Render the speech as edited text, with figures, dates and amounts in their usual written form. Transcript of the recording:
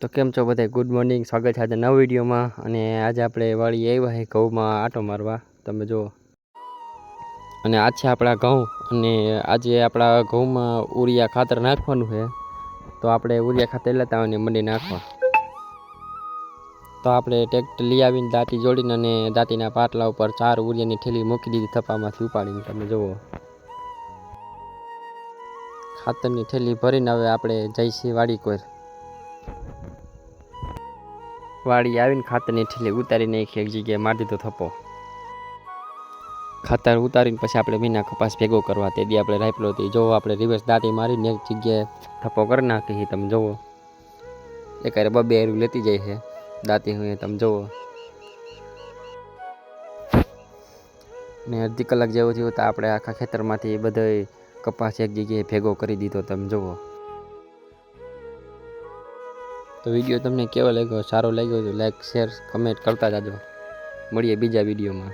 તો કેમ છો બધા? ગુડ મોર્નિંગ, સ્વાગત છે આજે નવા વિડીયોમાં. અને આજે આપણે વાળી આવ્યા છે ઘઉંમાં આટો મારવા, તમે જુઓ. અને આ છે આપણા ઘઉં, અને આજે આપણા ઘઉંમાં ઉરિયા ખાતર નાખવાનું છે. તો આપણે ઉરિયા ખાતર લેતા આવીને મંડી નાખવા. તો આપણે ટ્રેક્ટર લઈ આવીને દાંતી જોડીને અને દાંતીના પાટલા ઉપર 4 ઉરિયાની થેલી મૂકી દીધી થપ્પામાંથી ઉપાડીને, તમે જુઓ. ખાતરની થેલી ભરીને હવે આપણે જઈશી વાડી કોર. વાડી આવીને ખાતરની થેલી ઉતારી નાખી, એક જગ્યાએ મારી દીધો થપ્પો. ખાતર ઉતારીને પછી આપણે મીના કપાસ ભેગો કરવા તે દી આપણે રાયપલો હતી. જો આપણે રિવર્સ દાંતી મારીને એક જગ્યાએ થપ્પો કરી નાખી, તમે જુઓ. એકારે 2 હારું લેતી જાય છે દાંતી હોય, તમે જુઓ. ને અડધી કલાક જેવું થયું તો આપણે આખા ખેતરમાંથી બધો કપાસ એક જગ્યાએ ભેગો કરી દીધો, તમે જુઓ. તો વિડીયો તમને કેવો લાગ્યો? સારો લાગ્યો તો લાઈક, શેર, કમેન્ટ કરતા જાજો. મળીએ બીજા વિડીયોમાં.